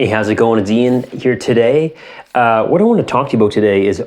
Hey, how's it going? It's Ian here today. What I want to talk to you about today is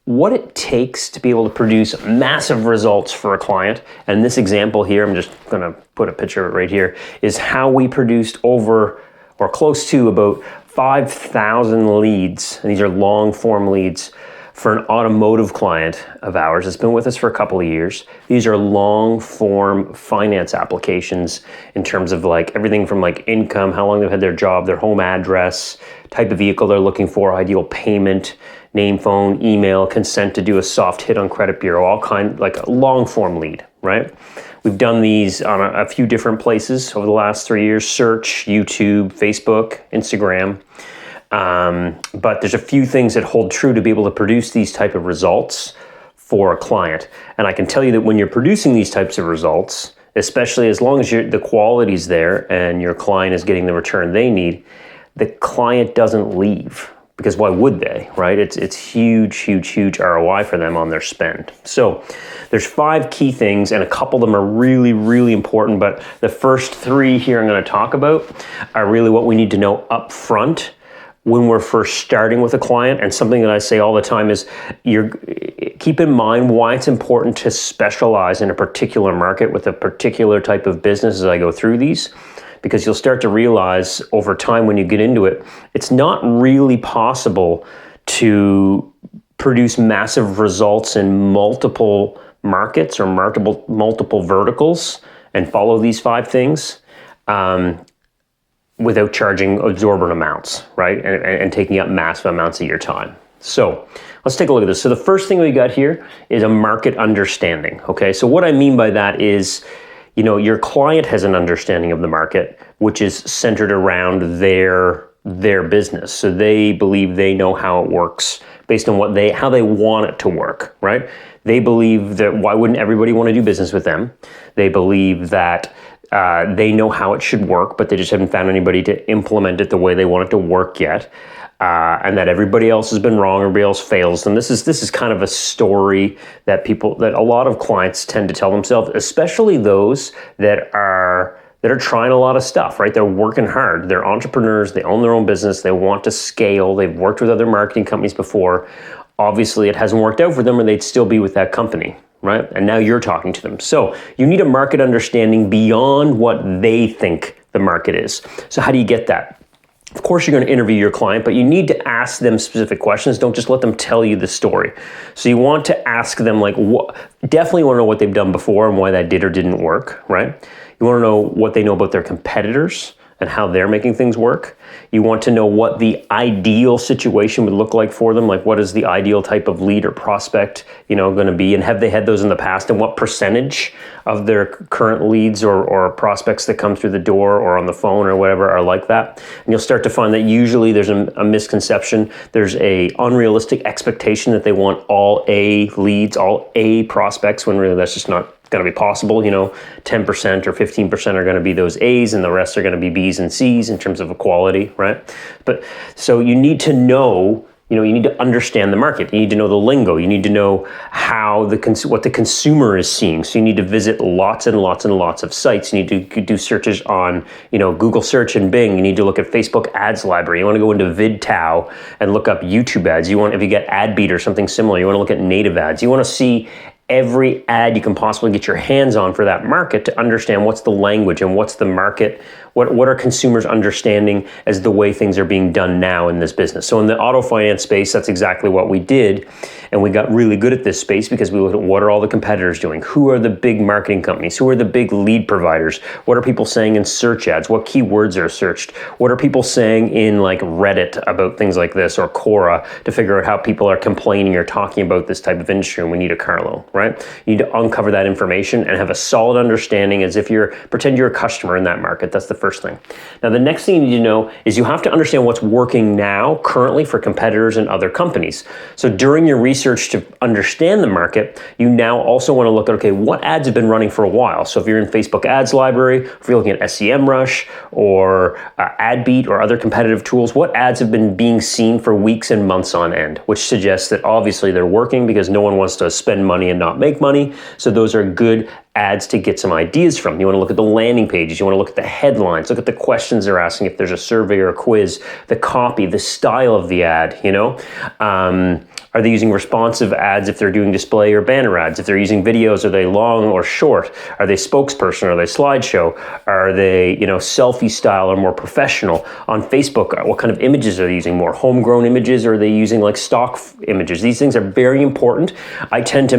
what it takes to be able to produce massive results for a client. And this example here, I'm just going to put a picture of it right here, is how we produced over or close to about 5,000 leads. And these are long form leads for an automotive client of ours that's been with us for a couple of years. These are long form finance applications in terms of like everything from like income, how long they've had their job, their home address, type of vehicle they're looking for, ideal payment, name, phone, email, consent to do a soft hit on credit bureau, all kind, like a long form lead, right? We've done these on a few different places over the last 3 years: search, YouTube, Facebook, Instagram. But there's a few things that hold true to be able to produce these type of results for a client. And I can tell you that when you're producing these types of results, especially as long as the quality's there and your client is getting the return they need, the client doesn't leave. Because why would they, right? It's huge ROI for them on their spend. So there's 5 key things, and a couple of them are really, really important. But the first 3 here I'm going to talk about are really what we need to know up front when we're first starting with a client. And something that I say all the time is keep in mind why it's important to specialize in a particular market with a particular type of business as I go through these. Because you'll start to realize over time when you get into it, it's not really possible to produce massive results in multiple markets or multiple verticals and follow these 5 things without charging exorbitant amounts, right? And taking up massive amounts of your time. So let's take a look at this. So the first thing we got here is a market understanding, okay? So what I mean by that is, you know, your client has an understanding of the market, which is centered around their business. So they believe they know how it works based on how they want it to work, right? They believe that why wouldn't everybody want to do business with them? They believe that they know how it should work, but they just haven't found anybody to implement it the way they want it to work yet. And that everybody else has been wrong, everybody else fails. And this is kind of a story that a lot of clients tend to tell themselves, especially those that are trying a lot of stuff, right? They're working hard. They're entrepreneurs. They own their own business. They want to scale. They've worked with other marketing companies before. Obviously, it hasn't worked out for them, or they'd still be with that company, right? And now you're talking to them. So you need a market understanding beyond what they think the market is. So how do you get that? Of course, you're going to interview your client, but you need to ask them specific questions. Don't just let them tell you the story. So you want to ask them, like, definitely want to know what they've done before and why that did or didn't work, right? You want to know what they know about their competitors and how they're making things work. You want to know what the ideal situation would look like for them, like what is the ideal type of lead or prospect, going to be, and have they had those in the past, and what percentage of their current leads or prospects that come through the door or on the phone or whatever are like that. And you'll start to find that usually there's a misconception. There's a unrealistic expectation that they want all A leads, all A prospects, when really that's just not going to be possible. 10% or 15% are going to be those A's, and the rest are going to be B's and C's in terms of equality, right? But so you need to know, you need to understand the market. You need to know the lingo. You need to know how what the consumer is seeing. So you need to visit lots and lots and lots of sites. You need to do searches on, Google search and Bing. You need to look at Facebook ads library. You want to go into VidTow and look up YouTube ads. If you get AdBeat or something similar, you want to look at native ads. You want to see every ad you can possibly get your hands on for that market to understand what's the language and what's the market, what are consumers understanding as the way things are being done now in this business. So in the auto finance space, that's exactly what we did. And we got really good at this space because we looked at what are all the competitors doing? Who are the big marketing companies? Who are the big lead providers? What are people saying in search ads? What keywords are searched? What are people saying in like Reddit about things like this, or Quora, to figure out how people are complaining or talking about this type of industry when we need a car loan, right? You need to uncover that information and have a solid understanding as if pretend you're a customer in that market. That's the first thing. Now, the next thing you need to know is you have to understand what's working now, currently, for competitors and other companies. So during your research to understand the market, you now also want to look at, okay, what ads have been running for a while? So if you're in Facebook ads library, if you're looking at SEMrush or AdBeat or other competitive tools, what ads have been being seen for weeks and months on end, which suggests that obviously they're working because no one wants to spend money and not make money. So those are good ads to get some ideas from. You want to look at the landing pages. You want to look at the headlines. Look at the questions they're asking. If there's a survey or a quiz, the copy, the style of the ad, are they using responsive ads if they're doing display or banner ads? If they're using videos, are they long or short? Are they spokesperson? Are they slideshow? Are they, selfie style or more professional? On Facebook, what kind of images are they using? More homegrown images, or are they using like stock images? These things are very important. I tend to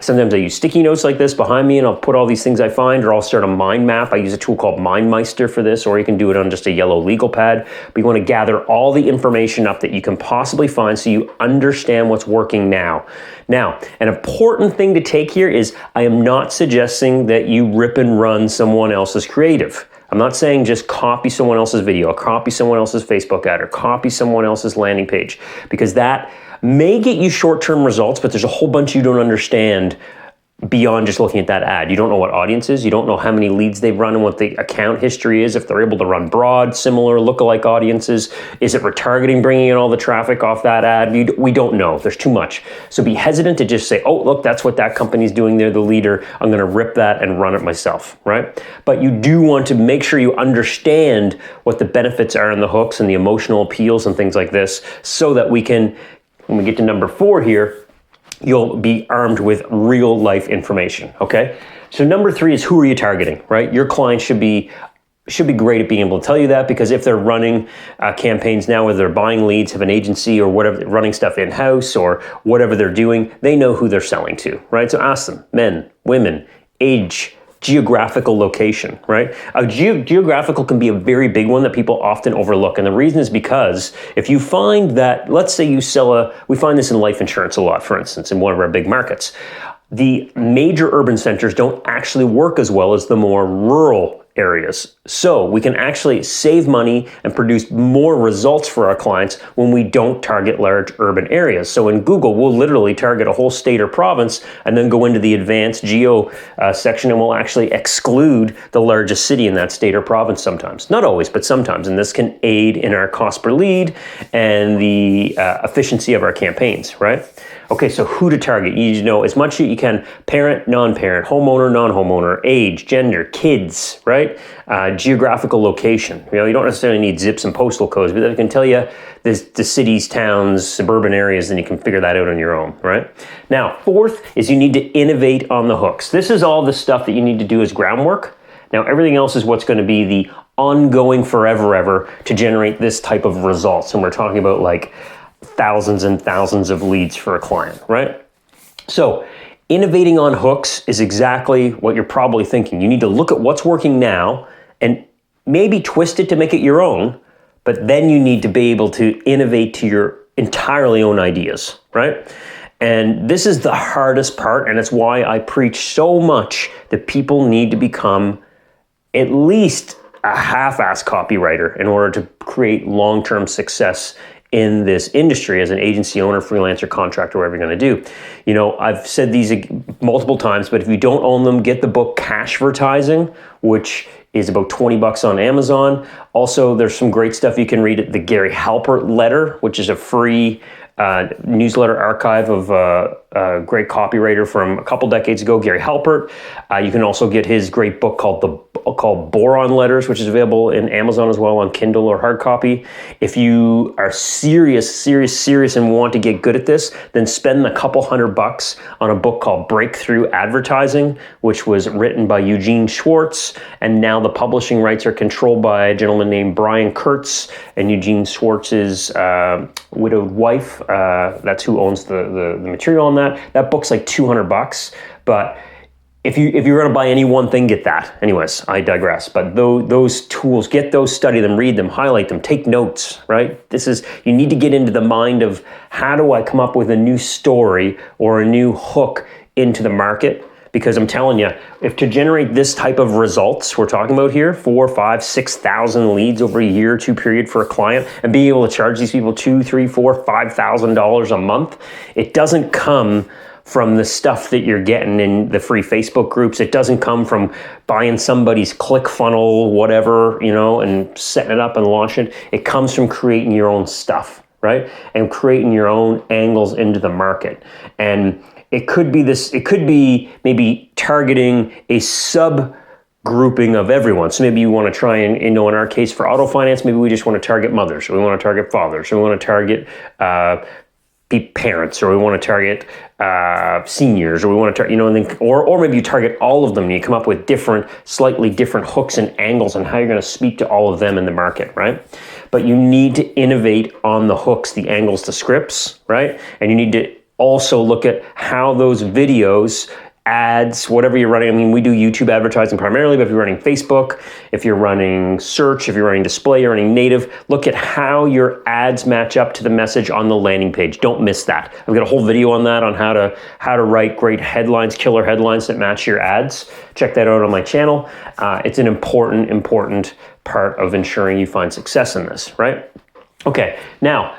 sometimes I use sticky notes like this behind me, and I'll put all these things I find, or I'll start a mind map. I use a tool called MindMeister for this, or you can do it on just a yellow legal pad. But you want to gather all the information up that you can possibly find so you understand what's working now. Now, an important thing to take here is I am not suggesting that you rip and run someone else's creative. I'm not saying just copy someone else's video, or copy someone else's Facebook ad, or copy someone else's landing page, because that may get you short-term results, but there's a whole bunch you don't understand beyond just looking at that ad. You don't know what audience is. You don't know how many leads they've run and what the account history is, if they're able to run broad, similar, lookalike audiences. Is it retargeting, bringing in all the traffic off that ad? We don't know. There's too much. So be hesitant to just say, oh, look, that's what that company's doing. They're the leader. I'm going to rip that and run it myself, right? But you do want to make sure you understand what the benefits are in the hooks and the emotional appeals and things like this, so that we can, when we get to number 4 here, you'll be armed with real life information, okay? So number 3 is, who are you targeting, right? Your clients should be great at being able to tell you that, because if they're running campaigns now, whether they're buying leads, have an agency or whatever, running stuff in-house or whatever they're doing, they know who they're selling to, right? So ask them, men, women, age, geographical location, right? Geographical can be a very big one that people often overlook. And the reason is because if you find that, let's say we find this in life insurance a lot, for instance, in one of our big markets, the major urban centers don't actually work as well as the more rural areas. So we can actually save money and produce more results for our clients when we don't target large urban areas. So in Google, we'll literally target a whole state or province and then go into the advanced geo section, and we'll actually exclude the largest city in that state or province sometimes. Not always, but sometimes. And this can aid in our cost per lead and the efficiency of our campaigns, right? Okay, so who to target. You need to know as much as you can: parent, non-parent, homeowner, non-homeowner, age, gender, kids, right? Geographical location. You don't necessarily need zips and postal codes, but I can tell you the cities, towns, suburban areas, and you can figure that out on your own, right? Now, 4th is you need to innovate on the hooks. This is all the stuff that you need to do as groundwork. Now, everything else is what's going to be the ongoing forever to generate this type of results. And we're talking about like thousands and thousands of leads for a client, right? So innovating on hooks is exactly what you're probably thinking. You need to look at what's working now and maybe twist it to make it your own, but then you need to be able to innovate to your entirely own ideas, right? And this is the hardest part, and it's why I preach so much that people need to become at least a half-assed copywriter in order to create long-term success in this industry as an agency owner, freelancer, contractor, whatever you're going to do. I've said these multiple times, but if you don't own them, get the book Cashvertising, which is about $20 on Amazon. Also, there's some great stuff you can read at the Gary Halpert letter, which is a free newsletter archive of a great copywriter from a couple decades ago, Gary Halpert. You can also get his great book called Boron Letters, which is available in Amazon as well on Kindle or hard copy. If you are serious and want to get good at this, then spend a couple $100 on a book called Breakthrough Advertising, which was written by Eugene Schwartz, and now the publishing rights are controlled by a gentleman named Brian Kurtz, and Eugene Schwartz's widowed wife. That's who owns the material on that. That book's like $200, but if you're going to buy any one thing, get that. Anyways, I digress. But those tools, get those, study them, read them, highlight them, take notes, right? You need to get into the mind of, how do I come up with a new story or a new hook into the market? Because I'm telling you, if to generate this type of results we're talking about here, 4,000, 5,000, 6,000 leads over a year or two period for a client, and being able to charge these people $2,000, $3,000, $4,000, $5,000 a month, it doesn't come from the stuff that you're getting in the free Facebook groups. It doesn't come from buying somebody's ClickFunnels, whatever, and setting it up and launching it. It comes from creating your own stuff, right? And creating your own angles into the market. And it could be maybe targeting a sub grouping of everyone. So maybe you want to try and, in our case for auto finance, maybe we just want to target mothers, or we want to target fathers, or we want to target parents, or we want to target seniors, or we want to target, and then, or maybe you target all of them and you come up with slightly different hooks and angles on how you're going to speak to all of them in the market, right? But you need to innovate on the hooks, the angles, the scripts, right? And you need to also look at how those videos, ads, whatever you're running. I mean, we do YouTube advertising primarily, but if you're running Facebook, if you're running search, if you're running display, you're running native, look at how your ads match up to the message on the landing page. Don't miss that. I've got a whole video on that, on how to write great headlines, killer headlines that match your ads. Check that out on my channel. It's an important part of ensuring you find success in this, right? Okay, now,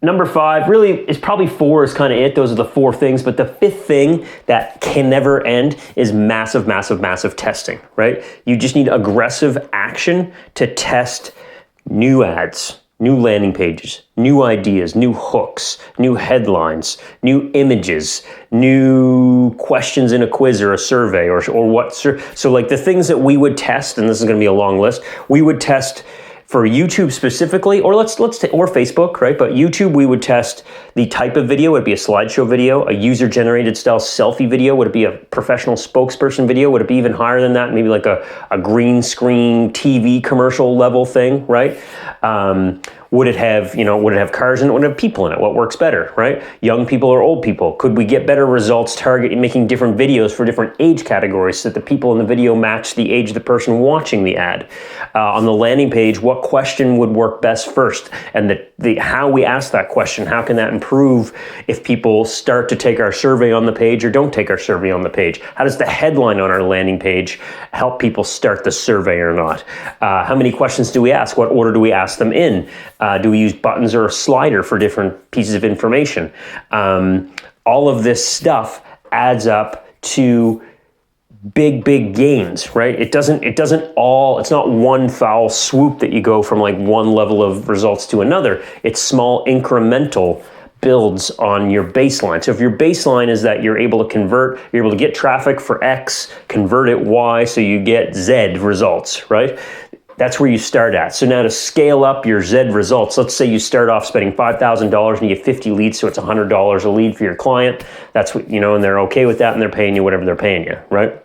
number 5, really, is probably 4 is kind of it. Those are the 4 things. But the 5th thing that can never end is massive testing, right? You just need aggressive action to test new ads, new landing pages, new ideas, new hooks, new headlines, new images, new questions in a quiz or a survey or what. So like the things that we would test, and this is going to be a long list, we would test for YouTube specifically, or or Facebook, right? But YouTube, we would test the type of video. Would it be a slideshow video, a user-generated style selfie video? Would it be a professional spokesperson video? Would it be even higher than that? Maybe like a green screen TV commercial level thing, right? Would it have cars in it? Would it have people in it? What works better, right? Young people or old people? Could we get better results making different videos for different age categories so that the people in the video match the age of the person watching the ad? On the landing page, what question would work best first? And how we ask that question, how can that improve if people start to take our survey on the page or don't take our survey on the page? How does the headline on our landing page help people start the survey or not? How many questions do we ask? What order do we ask them in? Do we use buttons or a slider for different pieces of information? All of this stuff adds up to big gains, right? It's not one foul swoop that you go from like one level of results to another. It's small incremental builds on your baseline. So if your baseline is that you're able to get traffic for X, convert it Y, so you get Z results, right? That's where you start at. So now to scale up your Z results, let's say you start off spending $5,000 and you get 50 leads, so it's $100 a lead for your client. That's what, and they're okay with that and they're paying you whatever they're paying you, right?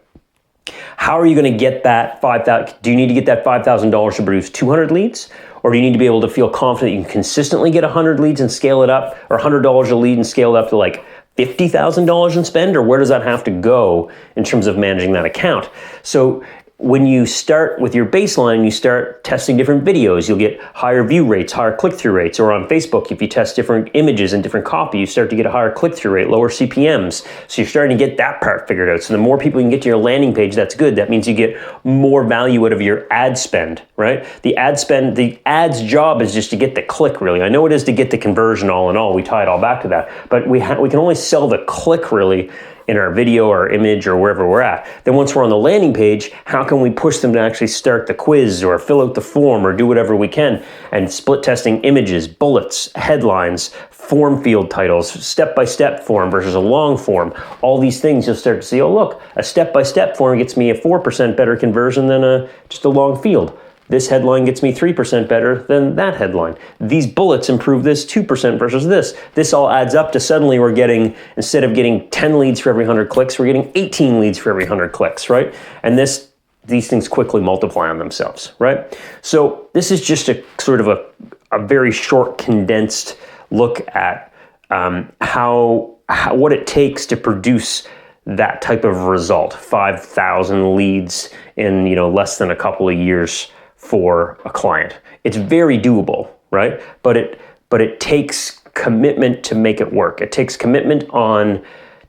How are you going to get that $5,000? Do you need to get that $5,000 to produce 200 leads? Or do you need to be able to feel confident you can consistently get 100 leads and scale it up, or $100 a lead and scale it up to like $50,000 in spend? Or where does that have to go in terms of managing that account? So when you start with your baseline, you start testing different videos, you'll get higher view rates, higher click-through rates. Or on Facebook, if you test different images and different copy, you start to get a higher click-through rate, lower CPMs. So you're starting to get that part figured out. So the more people you can get to your landing page, that's good. That means you get more value out of your ad spend, right? The ad's job is just to get the click, really. I know it is to get the conversion all in all. We tie it all back to that. But we can only sell the click, really, in our video or image or wherever we're at. Then once we're on the landing page, how can we push them to actually start the quiz or fill out the form or do whatever we can? And split testing images, bullets, headlines, form field titles, step-by-step form versus a long form. All these things you'll start to see, oh look, a step-by-step form gets me a 4% better conversion than just a long field. This headline gets me 3% better than that headline. These bullets improve this 2% versus this. This all adds up to suddenly we're getting, instead of getting 10 leads for every 100 clicks, we're getting 18 leads for every 100 clicks, right? And these things quickly multiply on themselves, right? So this is just a sort of a very short, condensed look at what it takes to produce that type of result, 5,000 leads in less than a couple of years for a client. It's very doable, right? But it takes commitment to make it work. It takes commitment on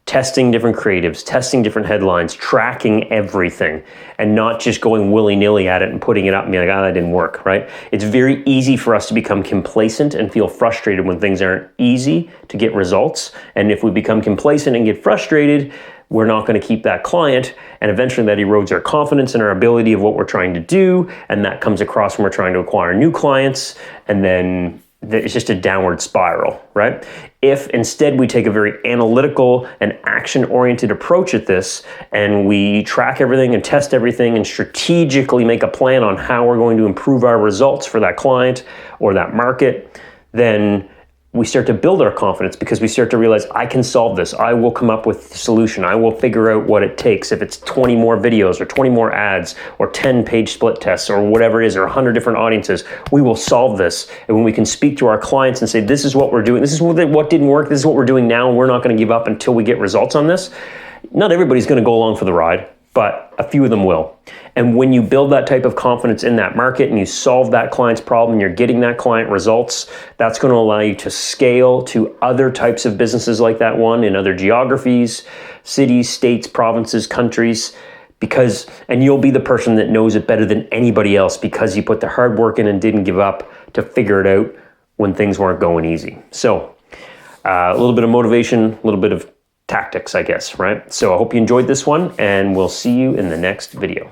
testing different creatives, testing different headlines, tracking everything, and not just going willy-nilly at it and putting it up and being like, that didn't work, right? It's very easy for us to become complacent and feel frustrated when things aren't easy to get results. And if we become complacent and get frustrated, we're not going to keep that client, and eventually that erodes our confidence in our ability of what we're trying to do, and that comes across when we're trying to acquire new clients, and then it's just a downward spiral, right? If instead we take a very analytical and action-oriented approach at this, and we track everything and test everything and strategically make a plan on how we're going to improve our results for that client or that market, then we start to build our confidence, because we start to realize, I can solve this. I will come up with the solution. I will figure out what it takes. If it's 20 more videos or 20 more ads or 10 page split tests or whatever it is, or 100 different audiences, we will solve this. And when we can speak to our clients and say, this is what we're doing, this is what didn't work, this is what we're doing now, and we're not going to give up until we get results on this. Not everybody's going to go along for the ride, but a few of them will. And when you build that type of confidence in that market and you solve that client's problem, you're getting that client results, that's going to allow you to scale to other types of businesses like that one in other geographies, cities, states, provinces, countries, and you'll be the person that knows it better than anybody else, because you put the hard work in and didn't give up to figure it out when things weren't going easy. So a little bit of motivation, a little bit of tactics, I guess, right? So I hope you enjoyed this one, and we'll see you in the next video.